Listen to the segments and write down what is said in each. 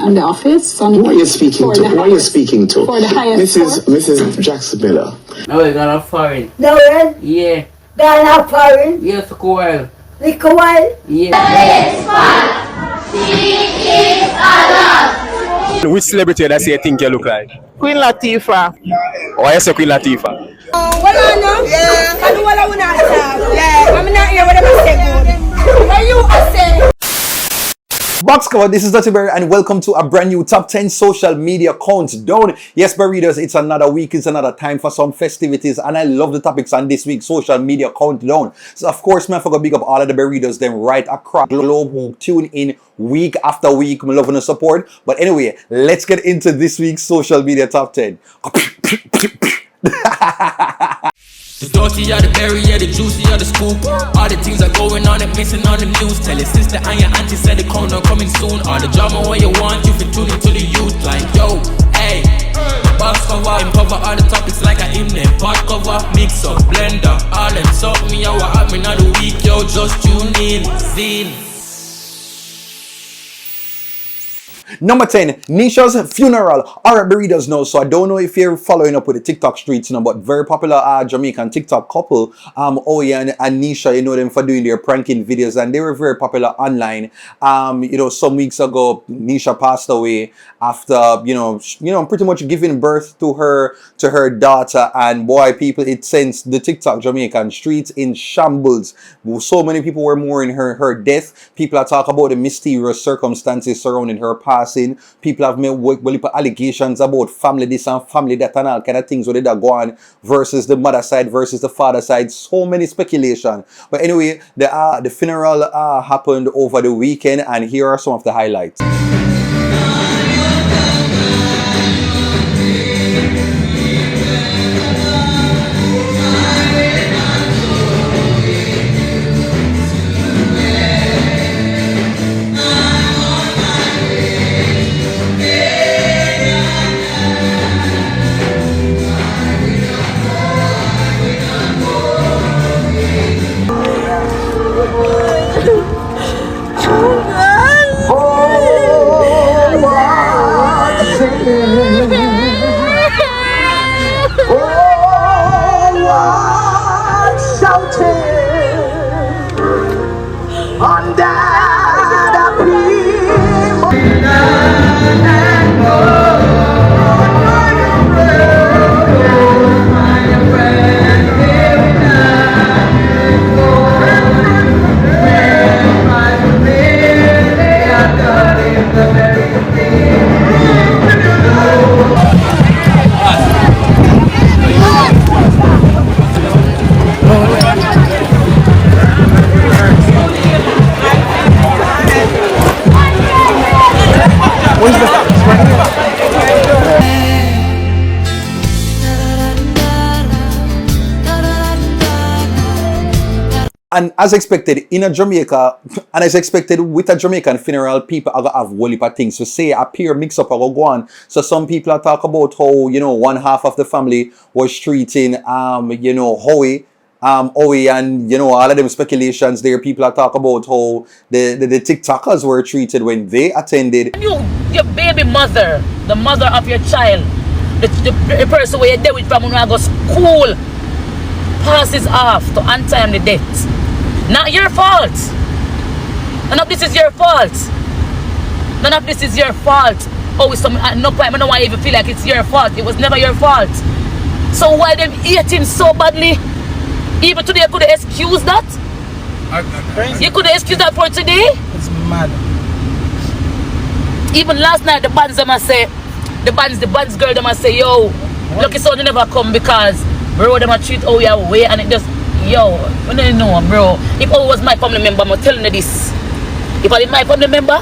on the office. Who are you speaking to? Who are you speaking to? For the highest Mrs. Jackson Miller. No, we got a foreign. No, right? Yeah. Got a foreign. Yes, cool. Little while. Yeah. Which celebrity does you think you look like? Queen Latifah. Why you say Queen Latifah? What I know? Yeah. I know what I want to say. Yeah. I'm not here with them say good. What you say? Box cover, this is DuttyBerry and welcome to a brand new top 10 social media countdown. Yes, Berridos, it's another week, it's another time for some festivities and I love the topics on this week's social media countdown. So of course, man, I forgot to big up all of the Berridos them right across the globe who tune in week after week. I'm loving the support. But anyway, let's get into this week's social media top 10. The dirty or the berry, yeah, the juicy or the scoop. All the things are going on and missing on the news. Tell your sister and your auntie said the countdown coming soon. All the drama what you want, you can tune into the youth. Like, yo, hey, box cover, cover all the topics like I in them. Pot cover, mix up, blender, all them suck me out what happening on the week, yo, just tune in, scene. Number 10, Neisha's funeral. Alright, Berridos know, so I don't know if you're following up with the TikTok streets, but very popular Jamaican TikTok couple, Owie and Neisha, you know them for doing their pranking videos, and they were very popular online. Some weeks ago, Neisha passed away after, pretty much giving birth to her daughter, and boy, people, it sends the TikTok Jamaican streets in shambles. So many people were mourning her death. People are talking about the mysterious circumstances surrounding her passing. People have made allegations about family this and family that and all kind of things where they go on versus the mother side versus the father side. So many speculation. But anyway, the funeral happened over the weekend, and here are some of the highlights. And as expected in a Jamaica, and as expected with a Jamaican funeral, people are going to have a whole heap of things to say, appear, mix up, or go on. So some people are talking about how, one half of the family was treating, Owie, and, all of them speculations there. People are talking about how the TikTokers were treated when they attended. Your baby mother, the mother of your child, the person where you deal with from when I go to school, passes off to untimely death. Not your fault. None of this is your fault. None of this is your fault. Oh, at no point I don't want to even feel like it's your fault. It was never your fault. So why them hate him so badly? Even today you could have excused that? You could have excused that for today? It's mad. Even last night the bands girl them say, yo, lucky son you never come because bro them a treat Owie away, and it just, yo, I don't know, bro. If Owie was my family member, I'm telling you this. If I did my family member,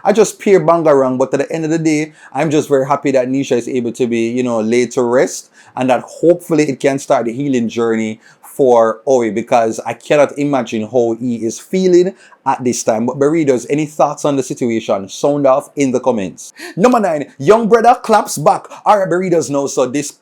I just peer bangarang, but at the end of the day, I'm just very happy that Neisha is able to be, laid to rest, and that hopefully it can start the healing journey for Owie, because I cannot imagine how he is feeling at this time. But Berridos, any thoughts on the situation? Sound off in the comments. Number 9, Young Bredda claps back. Alright, Berridos know. So this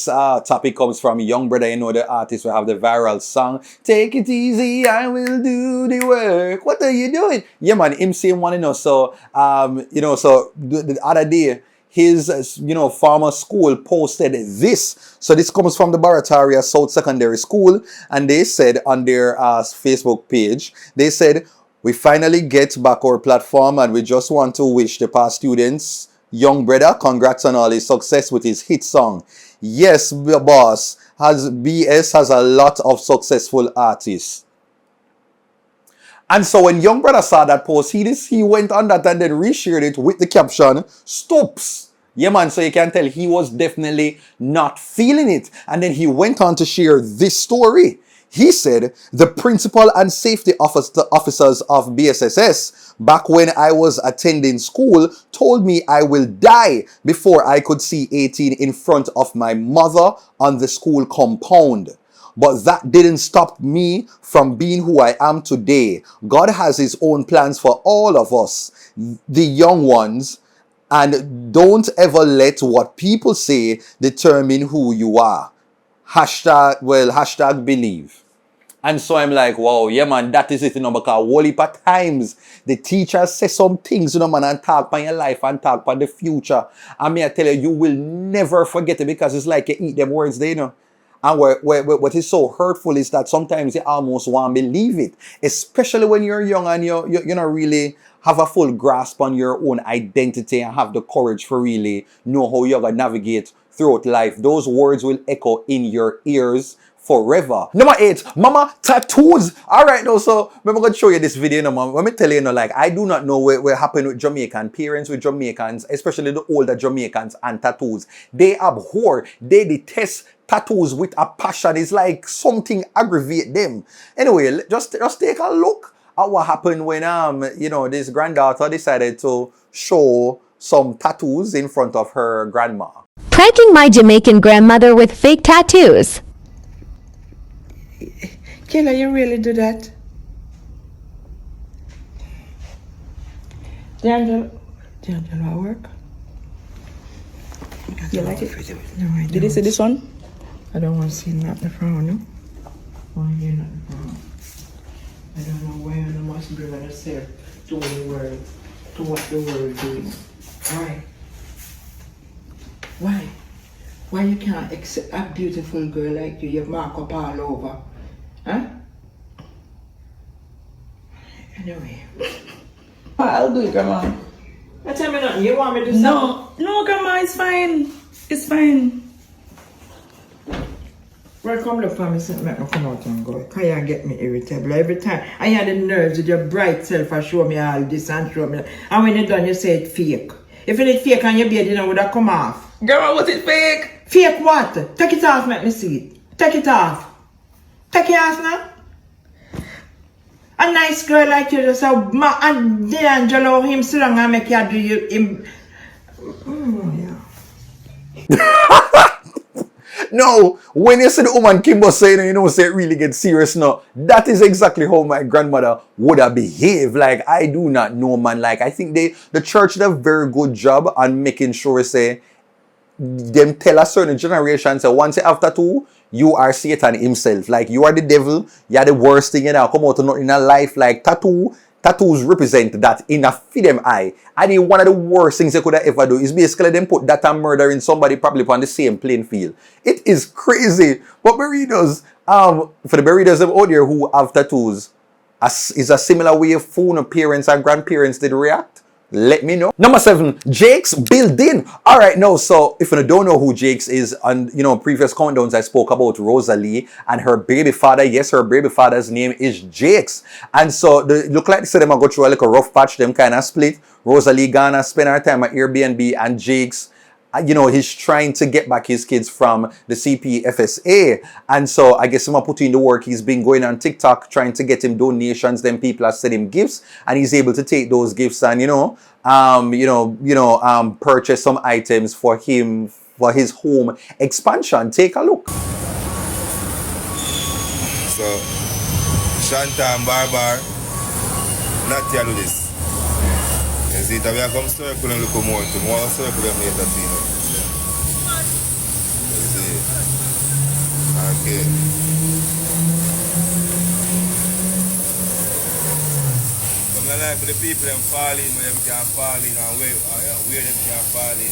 topic comes from Young Bredda. You know the artist will have the viral song, "Take it easy, I will do the work." What are you doing? Yeah man, him same one, so so, so the other day, his, former school posted this. So this comes from the Barataria South Secondary School, and they said on their Facebook page, they said, "We finally get back our platform, and we just want to wish the past students, young Bredda, congrats on all his success with his hit song. Yes, boss, BS has a lot of successful artists." And so when young brother saw that post, he went on that and then reshared it with the caption, "Stops." Yeah, man, so you can tell he was definitely not feeling it. And then he went on to share this story. He said, "The principal and safety officers of BSSS, back when I was attending school, told me I will die before I could see 18 in front of my mother on the school compound. But that didn't stop me from being who I am today. God has his own plans for all of us, the young ones, and don't ever let what people say determine who you are. Hashtag believe." And so I'm like, wow, yeah, man, that is it, because whole heap of times the teachers say some things, man, and talk about your life and talk about the future. And me, I tell you, you will never forget it, because it's like you eat them words there, And what is so hurtful is that sometimes you almost want to believe it, especially when you're young and you don't really have a full grasp on your own identity and have the courage to really know how you're going to navigate throughout life. Those words will echo in your ears forever. Number 8, mama tattoos. All right, now, so I'm going to show you this video now, man. Let me tell you, like, I do not know what happened with Jamaican parents, with Jamaicans, especially the older Jamaicans, and tattoos. They abhor, they detest tattoos with a passion. It's like something aggravate them. Anyway, just take a look at what happened when this granddaughter decided to show some tattoos in front of her grandma. Pranking my Jamaican grandmother with fake tattoos. Kayla, you really do that? D'Angelo at work? You like it? No, I don't. Did you see this one? I don't want to see nothing from you. I want to hear nothing from you. I don't know why I must bring myself to the world, to what the world is doing. Why? Why? Why you can't accept a beautiful girl like you? You mark up all over. Huh? Anyway. I'll do it, Grandma. Tell me nothing. You want me to do something? No, Grandma, it's fine. It's fine. Well, come look for me, so make me come out and go. Because you get me irritable every time. And you have the nerves with your bright self and show me all this and show me that. And when you're done, you say it's fake. If it's fake and your beard, would have come off. Grandma, was it fake? Fake what? Take it off, make me see it. Take it off. Take it off now. A nice girl like you just so and D'Angelo him sit down and make you do you him. No, when you see the woman Kimbo saying, say it really gets serious now. That is exactly how my grandmother would have behaved. Like, I do not know, man. Like, I think the church did a very good job on making sure, say, them tell a certain generation, say, once you have tattoo, you are Satan himself. Like, you are the devil. You are the worst thing come out of nothing in a life. Like, tattoos represent that in a freedom eye. I think one of the worst things they could have ever do is basically them put that and murdering somebody probably on the same playing field. It is crazy. But Burritos, for the Burritos out there who have tattoos, is a similar way of phone parents and grandparents did react? Let me know. Number 7, Jakes built in. Alright, now, so if you don't know who Jakes is, on previous countdowns I spoke about Rosalee and her baby father. Yes, her baby father's name is Jakes. And so they look like they said them go through a little rough patch, them kind of split. Rosalee gonna spend her time at Airbnb, and Jakes, he's trying to get back his kids from the CPFSA. And so I guess he's put in the work. He's been going on TikTok trying to get him donations. Then people are sending him gifts, and he's able to take those gifts and purchase some items for him for his home expansion. Take a look. So Shanta and Barbar, not tell you this. You see, we have come circle and look more to more circle them later, see. You see. Okay. So I like for the people them fall in when them can fall in and where them can fall in.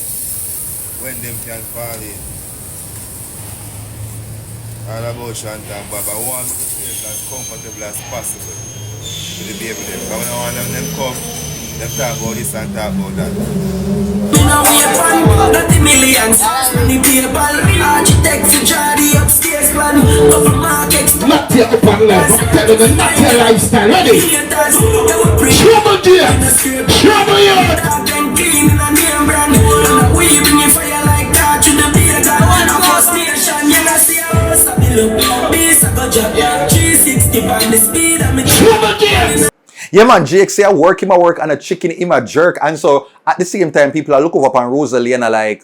When them can fall in. All about Shanta and Baba. I want me to feel as comfortable as possible with the baby them. Because when I want them come, them talk about this and talk about that. Now me a pan, got the millions. Money PayPal, architects to draw the upstairs plan. Couple markets, not your upper life, I'm telling you, not your lifestyle, ready? Trouble dear, trouble you. Dark and clean in a name brand. And we bring a fire like that to the beer garden. I'm for station, you know see a house a below. Base a go job, 360 on the speed of me. Trouble dear. Yeah man, Jake say I work him a work and a chicken him a jerk. And so at the same time people are looking up on Rosalee and are like,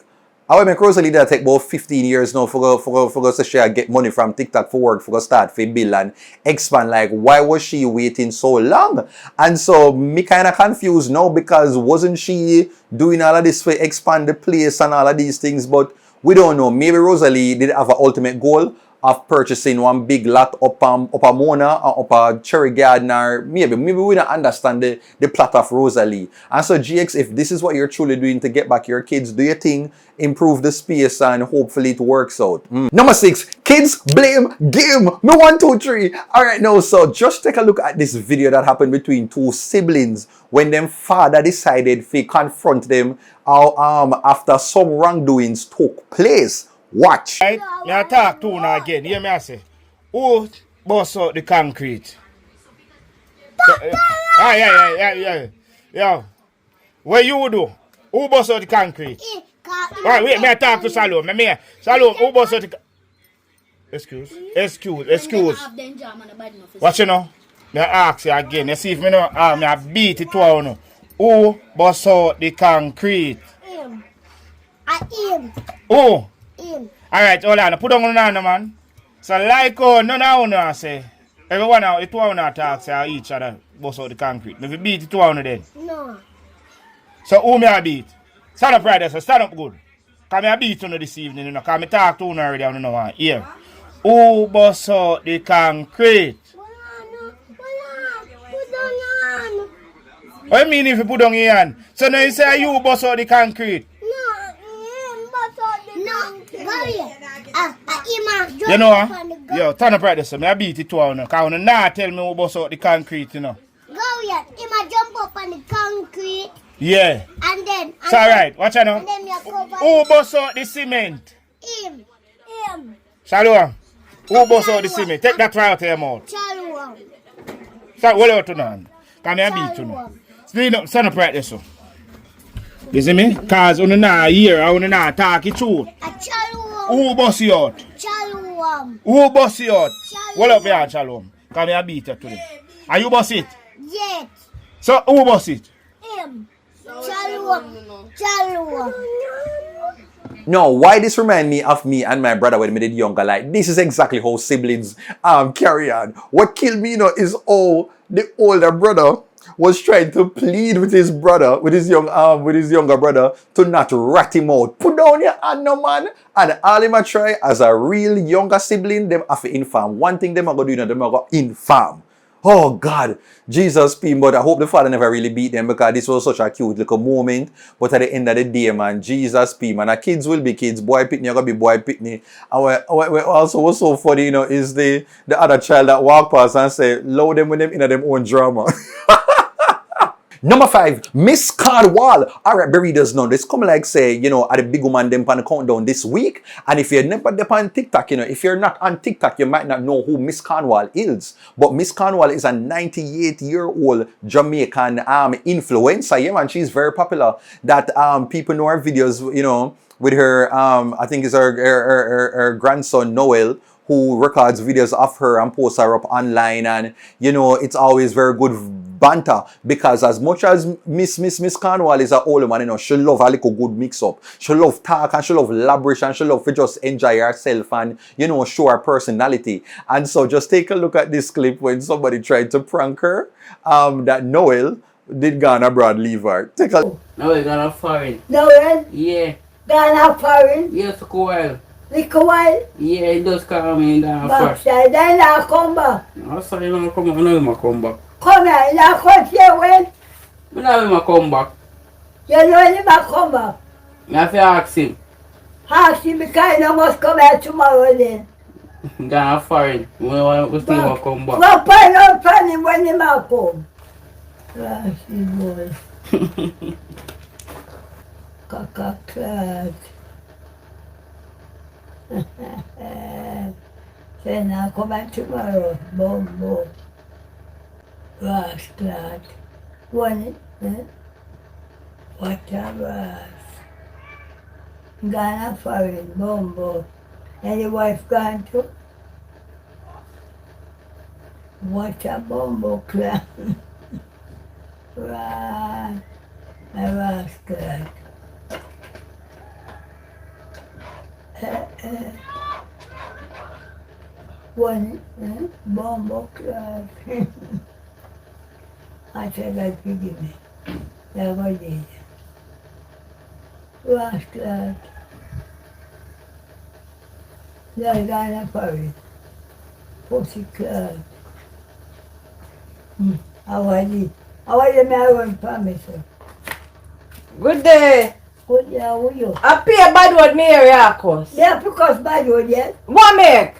I will make Rosalee that take about 15 years now for go to share get money from TikTok for work, for go start for bill and expand. Like why was she waiting so long? And so me kinda confused now because wasn't she doing all of this for expand the place and all of these things, but we don't know. Maybe Rosalee did have an ultimate goal of purchasing one big lot up a Mona or up a Cherry Garden, or maybe we don't understand the plot of Rosalee. And so GX, if this is what you're truly doing to get back your kids, do your thing, improve the space, and hopefully it works out. Number 6, kids blame game. Me 1, 2, 3. Alright now, so just take a look at this video that happened between two siblings when them father decided to confront them after some wrongdoings took place. Watch. Right, me I talk to now again. Hear me I say, who bust out the concrete? Yeah. What you do? Who bust out the concrete? Alright, wait, me I talk to Salome. Salome, who bust out the Excuse. Watch you know? Me I ask you again. You see if me know me I beat it to you. Who bust out the concrete? Him. Who? Him. Alright, hold on. Put on man. So like no say. Everyone now, it one talk say each other bust out the concrete. Maybe beat it to one then. No. So who me I beat? Stand up right there, so stand up good. Cause me I beat you this evening, you know. Cause me talk to you already, you know. Here. Who bust out the concrete? What do you mean if you put on your hand? So now you say you bust out the concrete? You know what? Yo, turn up right there, so me I beat it to her now. Cause you not tell me who bust out the concrete, you know. Go yet. Him a jump up on the concrete. Yeah. And then. So alright, watch out now. And then you cover. Who bust out the cement? Him. Shalom. Who bust out the cement? Take that right out of your mouth. Shalom. Start hold out to now. Come here beat you now. Stand up right there, so. You see me? Cause you not hear, you not talk it through. Who bust you out? Shalom. Who bust you out? Hold up here, Shalom. Come here beat you today. Are you bust it? Yes. So who bust it? Him. Shalom. No, why this remind me of me and my brother when we did younger? Like this is exactly how siblings carry on. What killed me, is all the older brother was trying to plead with his brother, with his younger brother, to not rat him out. Put down your hand, no man. And all him a try as a real younger sibling, them have to inform. One thing them are gonna do, them are gonna inform. Oh God, Jesus P. But I hope the father never really beat them because this was such a cute little moment. But at the end of the day, man, Jesus P. Man, kids will be kids. Boy pitney, you're gonna be boy pitney. And what also was so funny, is the other child that walk past and say, load them with them in their own drama. Number 5, Miss Cornwall. Alright, Berry know this. Come like say, at the big woman them pan countdown this week. And if you're never on TikTok, if you're not on TikTok, you might not know who Miss Cornwall is. But Miss Cornwall is a 98-year-old Jamaican influencer. Yeah, man, she's very popular. That people know her videos, with her, I think it's her grandson Noel, who records videos of her and posts her up online. And, it's always very good banter, because as much as Miss Cornwall is an old woman, she love a little good mix-up. She love talk and she love labrish and she love to just enjoy herself and, show her personality. And so just take a look at this clip when somebody tried to prank her, that Noel did gone abroad leave her. Take a look. Noel gone off foreign. Noel? Yeah. Gone off foreign? Yes, a while. Little while? Yeah, he does call me in down first. Then I come back. I saw him come back, I know him come back. Come here, you come here when? I don't know come back. You know him come back. I have to ask him. Ask him because you must come here tomorrow then. I'm gonna foreign. We want to see him come back. Go find out from him when he might come. Rashy boy. Kaka clad. Say now come back tomorrow. Boom, boom. Rash clad. Want it? Eh? What a rash. Gone foreign, boom, boom. And your wife gone too? What a bumbo clad. Right. My rash clad. One, bumbo clad. I said God forgive me. Never did. Rash clad. They're gonna party. Pussy clad. How are you? How are you, my own promise? Good day. Good day, how are you? I pay a bad word me area cost. Yeah, because bad word, yes? What make?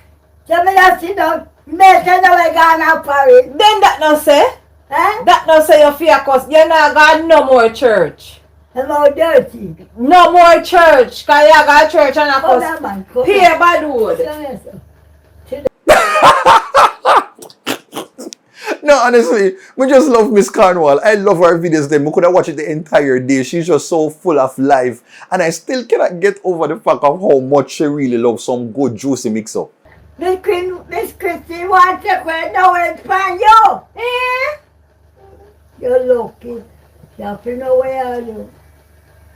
So me not sit down. Make you know I gonna party. Then that no say? Huh? That no say your fear cost. You not got no more church. I'm all dirty. No more church. Cause you got church and a Come cost. here, man. Come Pay here. a bad word. Come here, sir. No, honestly, we just love Miss Cornwall. I love her videos then. We could have watched it the entire day. She's just so full of life. And I still cannot get over the fact of how much she really loves some good juicy mix-up. Miss Christine wants to go nowhere from you. Eh? You're lucky. You have to know where you are.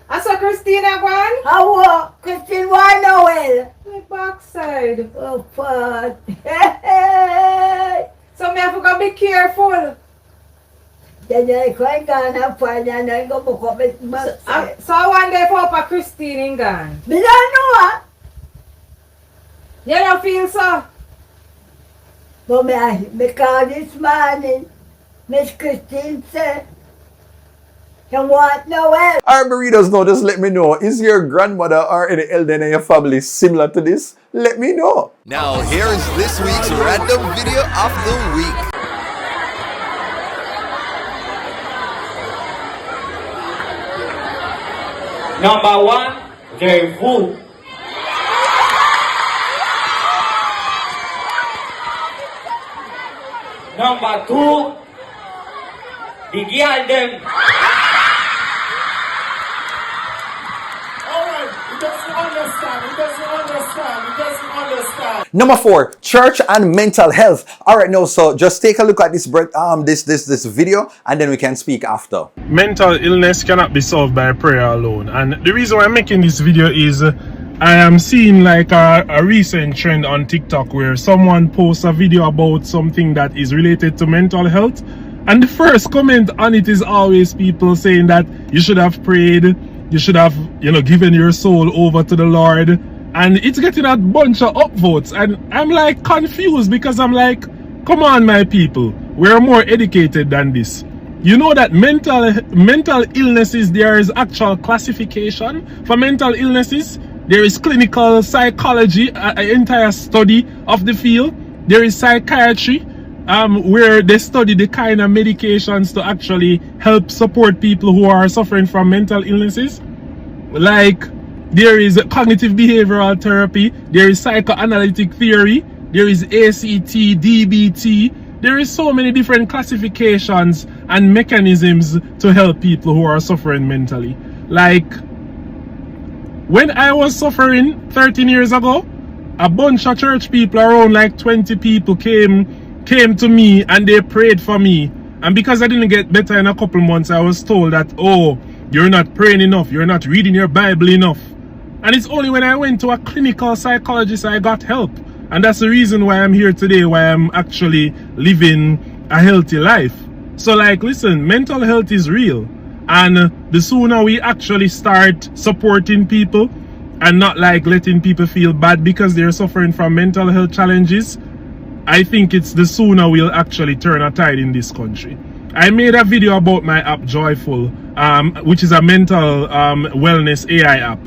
I saw Christina gone. How Christine want nowhere? My backside. Oh, fuck. Hey. So me have to go be careful. Then I quite gone and find and I go book up his backside. So I one day for Christine in gone. Me don't know her. You don't feel so? But me call this morning. Miss Christine said, you want nowhere. Our burritos know, just let me know. Is your grandmother or any elder in your family similar to this? Let me know. Now here is this week's random video of the week. Number 1, the food. Number 2, the girl them. Number 4, church and mental health. Alright, now so just take a look at this this video and then we can speak after. Mental illness cannot be solved by prayer alone, and the reason why I'm making this video is I am seeing like a recent trend on TikTok where someone posts a video about something that is related to mental health, and the first comment on it is always people saying that you should have prayed, you should have, given your soul over to the Lord, and it's getting a bunch of upvotes, and I'm like confused because I'm like, come on my people, we're more educated than this. You know that mental illnesses, there is actual classification for mental illnesses. There is clinical psychology, an entire study of the field. There is psychiatry, where they study the kind of medications to actually help support people who are suffering from mental illnesses. Like, there is cognitive behavioral therapy, there is psychoanalytic theory, there is ACT, DBT. There is so many different classifications and mechanisms to help people who are suffering mentally. Like, when I was suffering 13 years ago, a bunch of church people, around like 20 people came to me and they prayed for me. And because I didn't get better in a couple months, I was told that, oh, you're not praying enough, you're not reading your Bible enough. And it's only when I went to a clinical psychologist I got help. And that's the reason why I'm here today, why I'm actually living a healthy life. So like, listen, mental health is real. And the sooner we actually start supporting people and not like letting people feel bad because they're suffering from mental health challenges, I think it's the sooner we'll actually turn a tide in this country. I made a video about my app Joyful, which is a mental wellness AI app.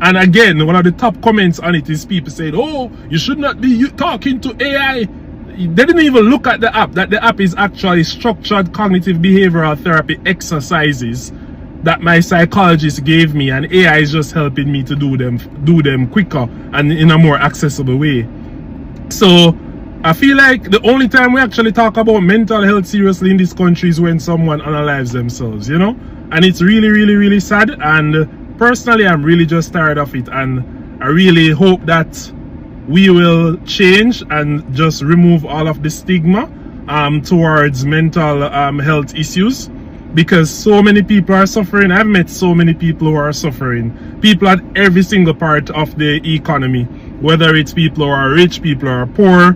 And again, one of the top comments on it is people saying, oh, you should not be talking to AI. They didn't even look at the app, that the app is actually structured cognitive behavioral therapy exercises that my psychologist gave me, and AI is just helping me to do them quicker and in a more accessible way. So I feel like the only time we actually talk about mental health seriously in this country is when someone unalives themselves, you know? And it's really, really, really sad. And personally, I'm really just tired of it. And I really hope that we will change and just remove all of the stigma towards mental health issues, because so many people are suffering. I've met so many people who are suffering. People at every single part of the economy, whether it's people who are rich, people who are poor.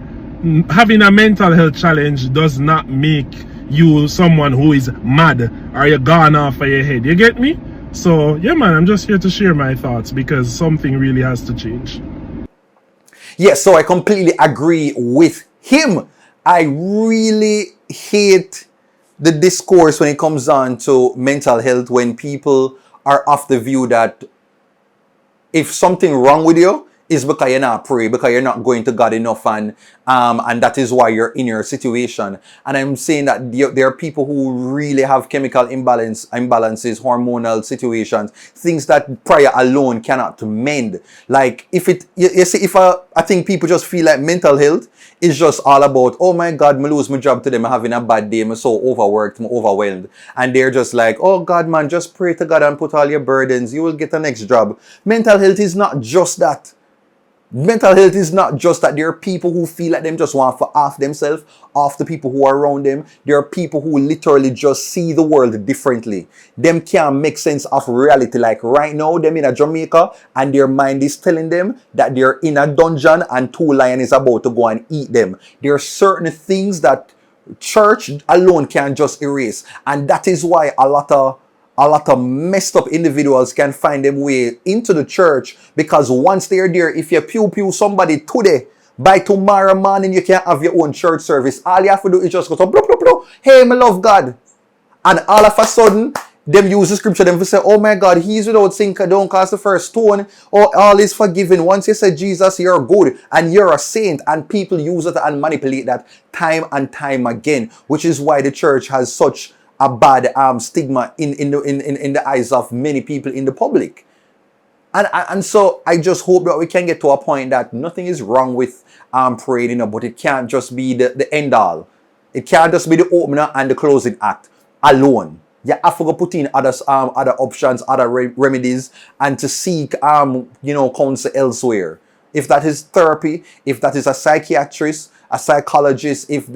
Having a mental health challenge does not make you someone who is mad or you're gone off of your head. You get me? So yeah, man, I'm just here to share my thoughts because something really has to change. Yes, so I completely agree with him. I really hate the discourse when it comes on to mental health, when people are of the view that if something wrong with you, is because you're not praying, because you're not going to God enough, and that is why you're in your situation. And I'm saying that there are people who really have chemical imbalances, hormonal situations, things that prayer alone cannot mend. Like if it, you see, I think people just feel like mental health is just all about, oh my God, me lose my job today, I'm having a bad day, I'm so overworked, I'm overwhelmed. And they're just like, oh God, man, just pray to God and put all your burdens, you will get the next job. Mental health is not just that. Mental health is not just that. There are people who feel like them just want for off themselves, off the people who are around them. There are people who literally just see the world differently. Them can't make sense of reality. Like right now, them in a Jamaica and their mind is telling them that they're in a dungeon and 2 lions is about to go and eat them. There are certain things that church alone can just erase. And that is why a lot of messed up individuals can find them way into the church, because once they're there, if you pew somebody today, by tomorrow morning you can have your own church service. All you have to do is just go to blow, blow, blow. Hey, me love God. And all of a sudden, them use the scripture, them to say, oh my God, he's without sin, don't cast the first stone, or all is forgiven. Once you say Jesus, you're good and you're a saint, and people use it and manipulate that time and time again, which is why the church has such a bad stigma in the eyes of many people in the public. And so I just hope that we can get to a point that nothing is wrong with praying, you know, but it can't just be the end all. It can't just be the opener and the closing act alone. You have to go put in other options, other remedies, and to seek counsel elsewhere. If that is therapy, if that is a psychiatrist, a psychologist, if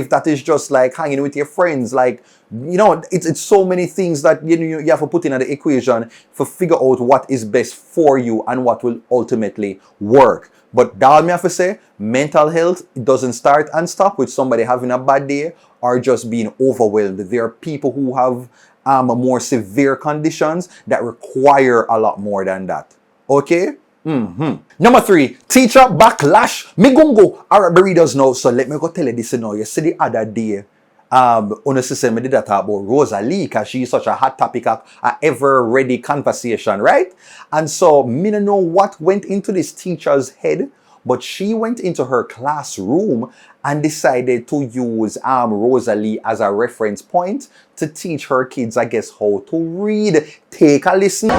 that is just like hanging with your friends, like, it's so many things that you have to put in the equation to figure out what is best for you and what will ultimately work. But all me have to say, mental health, it doesn't start and stop with somebody having a bad day or just being overwhelmed. There are people who have more severe conditions that require a lot more than that. Okay? Number 3, teacher backlash. Me gongo Arabic readers now, so let me go tell you this now. You see the other day, honestly, me did that about Rosalee, because she's such a hot topic, a ever-ready conversation, right? And so, me don't know what went into this teacher's head, but she went into her classroom and decided to use Rosalee as a reference point to teach her kids, I guess, how to read. Take a listen.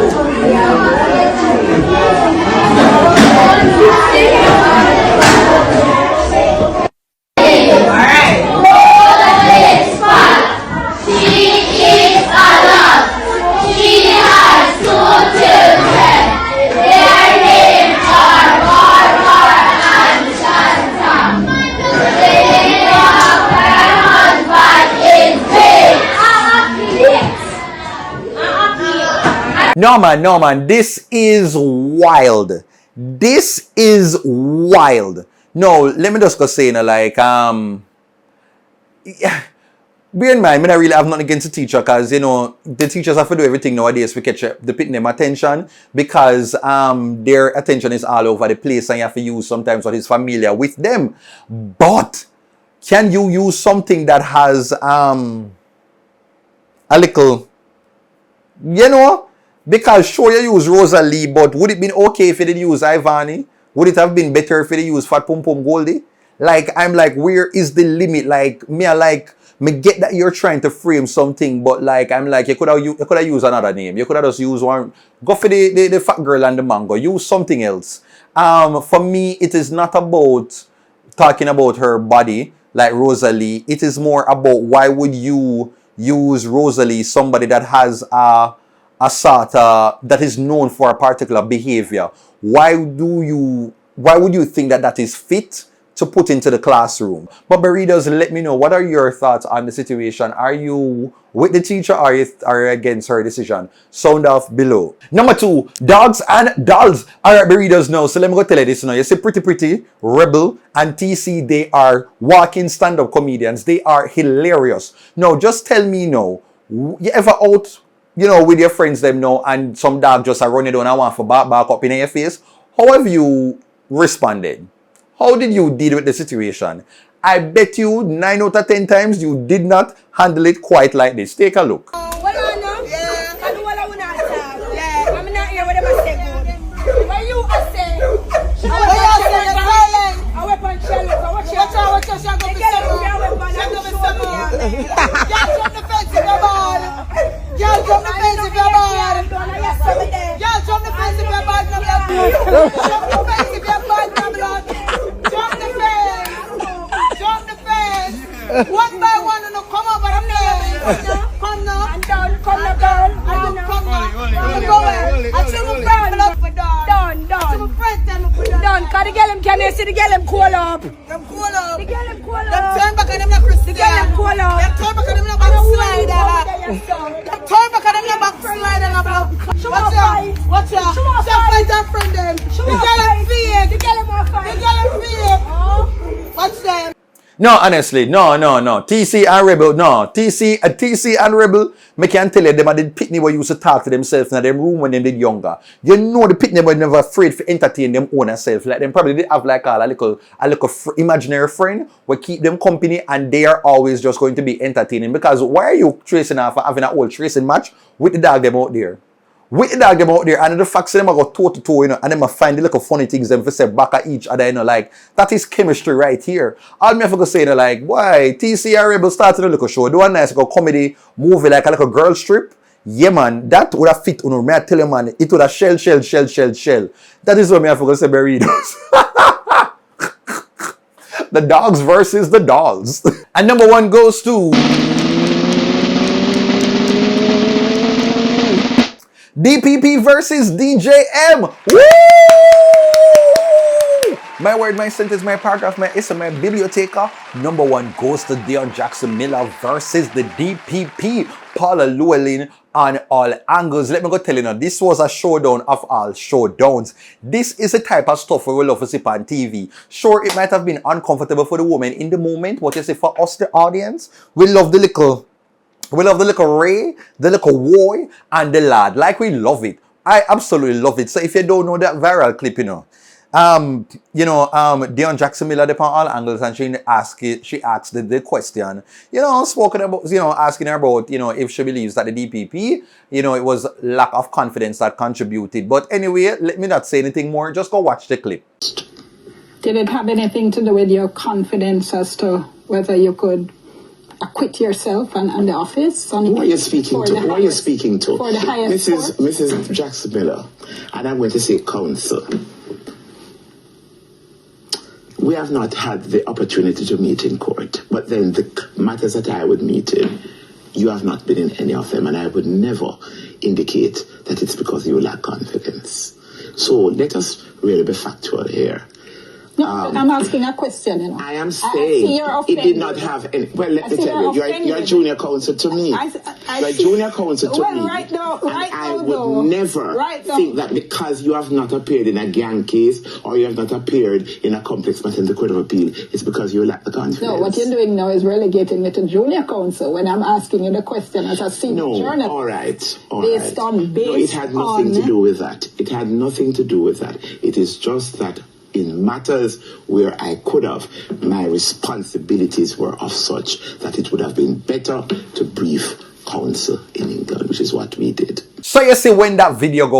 No man, this is wild. This is wild. No, let me just go say, bear in mind, I don't really have nothing against the teacher because, you know, the teachers have to do everything nowadays to catch the pitting them attention because their attention is all over the place and you have to use sometimes what is familiar with them. But can you use something that has a little, you know, because sure you use Rosalee, but would it been okay if you did use Ivani? Would it have been better if you did use Fat Pum Pum Goldie? Like, I'm like, where is the limit? Like, me get that you're trying to frame something, but like, I'm like, you could have used another name. You could have just used one. Go for the fat girl and the mango. Use something else. For me, it is not about talking about her body like Rosalee. It is more about why would you use Rosalee, somebody that has a sort that is known for a particular behavior. Why would you think that is fit to put into the classroom? But Bredda, let me know, what are your thoughts on the situation? Are you with the teacher or are you against her decision? Sound off below. Number 2, dogs and dolls. Alright, Bredda, now, so let me go tell you this now. You see Pretty, Rebel, and TC, they are walking stand-up comedians. They are hilarious. Now, just tell me now, you ever out, you know, with your friends them now and some dog just run you down and want for back up in your face? How have you responded? How did you deal with the situation? I bet you 9 out of 10 times you did not handle it quite like this. Take a look. One by one, and come over and come now. And down, come now, girl. And come now. I see my friend done. Done. Cause the girl him can you see the girl him cool up. Them cool up. The girl him cool up. Them turn back and them not Christian. The girl him cool up. Them turn back and them not backslider. Them turn back and them not backslider. Watch out. Stop fight her friend them. The girl him fake. The girl him more fight. The girl him fake. Watch them. No, honestly, no. TC and Rebel, no. TC and Rebel, me can tell you, them are the pitney boy used to talk to themselves in them room when they did younger. You know the pitney boy never afraid to entertain them own self. Like them probably did have like a little imaginary friend will keep them company and they are always just going to be entertaining. Because why are you tracing off having an old tracing match with the dog them out there? With the dog them out there, and the facts them go toe to toe, you know, and them find the little funny things them for say back at each other, you know, like that is chemistry right here. All me have to say, you know, like, why TC and Rebel started a little show, do a nice little comedy movie like a little girl strip. Yeah, man, that would have fit, you know, me I tell you, man, it would have shell. That is what me have to say, Bredda. The dogs versus the dolls. And number 1 goes to DPP versus DJM. Woo! My word, my sentence, my paragraph, my essay, my biblioteca. Number 1 goes to Dionne Jackson Miller versus the DPP. Paula Llewellyn on all angles. Let me go tell you now, this was a showdown of all showdowns. This is the type of stuff we will love to see on TV. Sure, it might have been uncomfortable for the woman in the moment, but you see, for us, the audience, we love the little Ray, the little boy, and the lad. Like, we love it. I absolutely love it. So if you don't know that viral clip, you know, Dionne Jackson Miller upon all angles, and she asked the question, you know, spoken about, you know, asking her about, you know, if she believes that the DPP, you know, it was lack of confidence that contributed. But anyway, let me not say anything more. Just go watch the clip. Did it have anything to do with your confidence as to whether you could acquit yourself and the office? Who are you speaking to? Who are you speaking to? For the highest Mrs. Jackson Miller, and I'm going to say counsel. We have not had the opportunity to meet in court, but then the matters that I would meet in, you have not been in any of them, and I would never indicate that it's because you lack confidence. So let us really be factual here. No, I'm asking a question, you know. I am saying it did not have any. Well, let me tell you, you're a junior counsel to me. You're a junior counsel to me. Right now, I would never think that because you have not appeared in a gang case or you have not appeared in a complex matter in the Court of Appeal, it's because you lack the confidence. No, what you're doing now is relegating me to junior counsel when I'm asking you the question as a senior journalist. All right. No, it had nothing to do with that. It had nothing to do with that. It is just that in matters where I could have, my responsibilities were of such that it would have been better to brief counsel in England, which is what we did. So you see when that video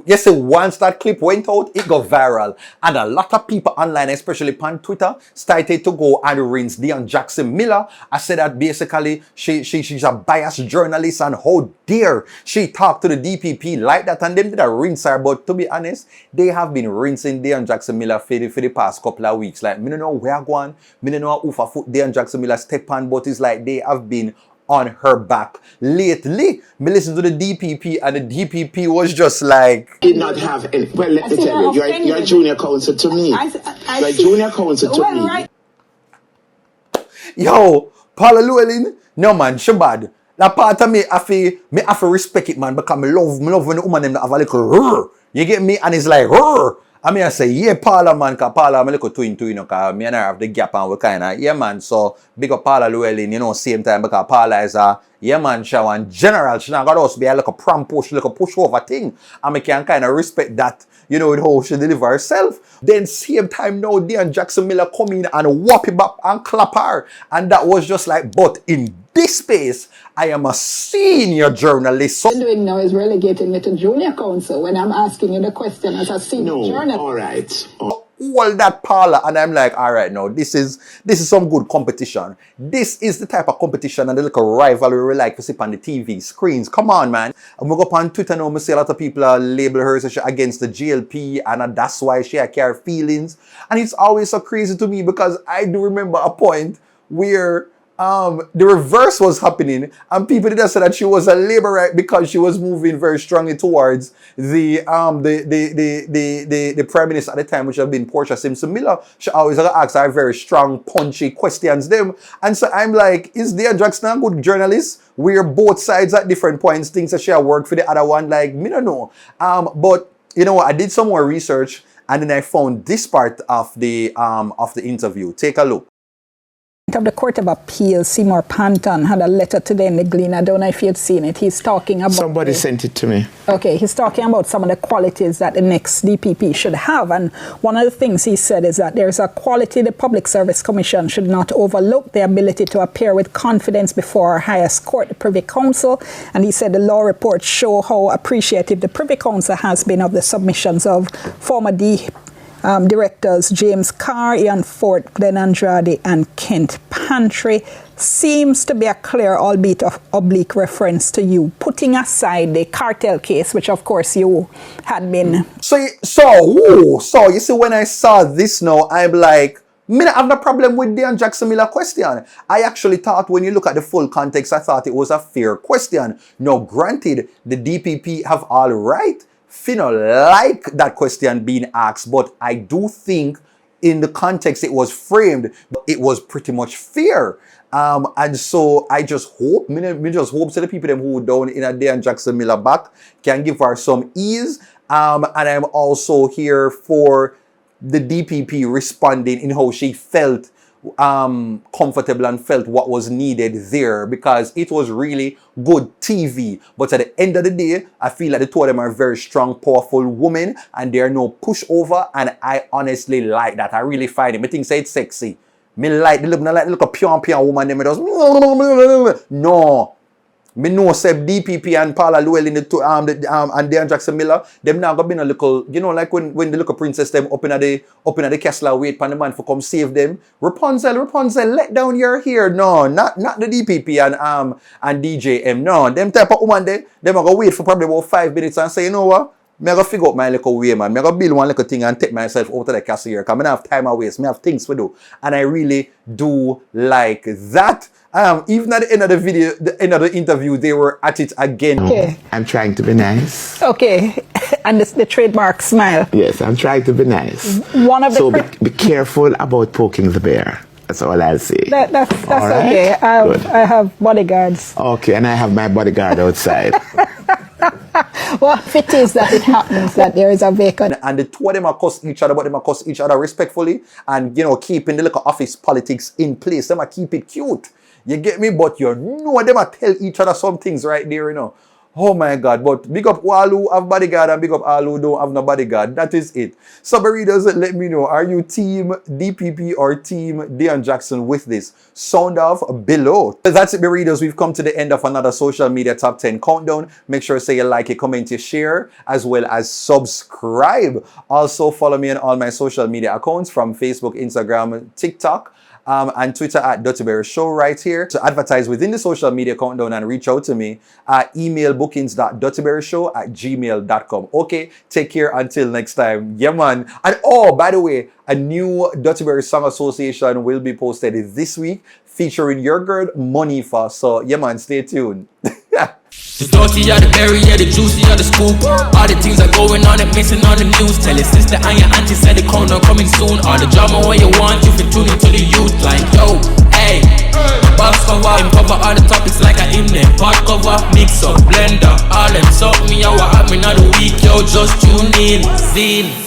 you see once that clip went out, it got viral. And a lot of people online, especially on Twitter, started to go and rinse Dionne Jackson Miller. I said that basically she's a biased journalist and how dare she talk to the DPP like that, and them did a rinse her. But to be honest, they have been rinsing Dionne Jackson Miller for the past couple of weeks. Like, me don't know where going, me don't know who for foot Dionne Jackson Miller step on, but it's like they have been on her back. Lately, me listen to the DPP and the DPP was just like... Did not have any... Well, let me tell you, you're a junior counsel to me. You're a junior counsel to me. Yo, Paula Llewellyn, no man, she bad. That part of me have to respect it, man, because me love when the woman them have a little rrr. You get me? And it's like rrr. I mean, I say, yeah, Paula, man, because Paula, I'm a little twin, you know, because me and her have the gap and we kind of, yeah, man, so big up Paula Llewellyn, you know, same time, because Paula is a, yeah, man, she in general, she not got us be a like a pram push, like a push over thing, and me can kind of respect that, you know, with how she deliver herself. Then same time now, Dionne Jackson Miller come in and whop it back and clap her, and that was just like, but in this space, I am a senior journalist. So what you're doing now is relegating me to junior counsel when I'm asking you the question as a senior journalist. All right. All that Paula, and I'm like, all right, no, this is some good competition. This is the type of competition and the little rivalry we like to see on the TV screens. Come on, man. And we go up on Twitter now, we see a lot of people label her as against the GLP, and that's why she carry feelings. And it's always so crazy to me because I do remember a point where the reverse was happening, and people did say that she was a Labourite because she was moving very strongly towards the Prime Minister at the time, which had been Portia Simpson Miller. She always asked her very strong, punchy questions them. And so I'm like, is Dionne Jackson a good journalist? Where both sides at different points thinks that she had worked for the other one? Like, me don't know. But you know what? I did some more research, and then I found this part of the interview. Take a look. Of the Court of Appeal, Seymour Panton had a letter today in the Glean. I don't know if you've seen it. He's talking about... Somebody sent it to me. Okay, he's talking about some of the qualities that the next DPP should have. And one of the things he said is that there's a quality the Public Service Commission should not overlook: the ability to appear with confidence before our highest court, the Privy Council. And he said the law reports show how appreciative the Privy Council has been of the submissions of former directors James Carr, Ian Fort, Glenn Andrade, and Kent Pantry. Seems to be a clear, albeit of oblique reference to you, putting aside the cartel case, which of course you had been. So you see, when I saw this now, I'm like, me not have no problem with Dionne Jackson Miller question. I actually thought, when you look at the full context, I thought it was a fair question. Now, granted, the DPP have all right like that question being asked, but I do think in the context it was framed, it was pretty much fair. And so I just hope, me just hope so the people them who down in a Dionne Jackson Miller back can give her some ease. And I'm also here for the DPP responding in how she felt comfortable and felt what was needed there, because it was really good TV. But at the end of the day, I feel like the two of them are very strong, powerful women, and they're no pushover, and I honestly like that. I really find it. I think it's sexy. Me like the look a pure woman. Them does no. Me know Seb DPP and Paula Llewellyn and Dionne Jackson Miller, them now got been a little, you know, like when the little princess them up in the castle wait for the man for come save them. Rapunzel, let down your hair. No, not the DPP and DJM. No, them type of woman them go wait for probably about 5 minutes and say, you know what? Me go figure out my little way, man. Me go build one little thing and take myself out of the castle here. Because I don't have time to waste. I have things to do. And I really do like that. Even at the end of the interview, they were at it again. Okay. I'm trying to be nice. Okay. And the trademark smile. Yes, I'm trying to be nice. One of the so be careful about poking the bear. That's all I'll say. That's all right? okay. I have bodyguards. Okay, and I have my bodyguard outside. Well, if it is that it happens that there is a vacant. And the two of them are cuss each other, but them are cuss each other respectfully and, you know, keeping the little office politics in place. Them are keep it cute. You get me? But you know them are tell each other some things right there, you know. Oh my God. But big up all who have bodyguard and big up all who don't have no bodyguard. That is it. So readers, let me know. Are you team DPP or team Dionne Jackson with this? Sound off below. That's it, readers. We've come to the end of another social media top 10 countdown. Make sure to say you like, you comment, you share, as well as subscribe. Also follow me on all my social media accounts from Facebook, Instagram, TikTok. And Twitter at DuttyBerryShow right here. To advertise within the social media countdown and reach out to me at email bookings.duttyberryshow@gmail.com. Okay, take care until next time. Yeah, man. And oh, by the way, a new Duttyberry Song Association will be posted this week featuring your girl Monifa. So yeah, man, stay tuned. The dirty or the berry, yeah, the juicy or the scoop. All the things are going on and missing on the news. Tell your sister and your auntie said the corner coming soon. All the drama what you want, you can tune into the youth. Like, yo, hey, box cover, cover all the topics like a in there. Pot cover, mix up, blender, all them suck me out, what happened on the week, yo, just tune in, zine.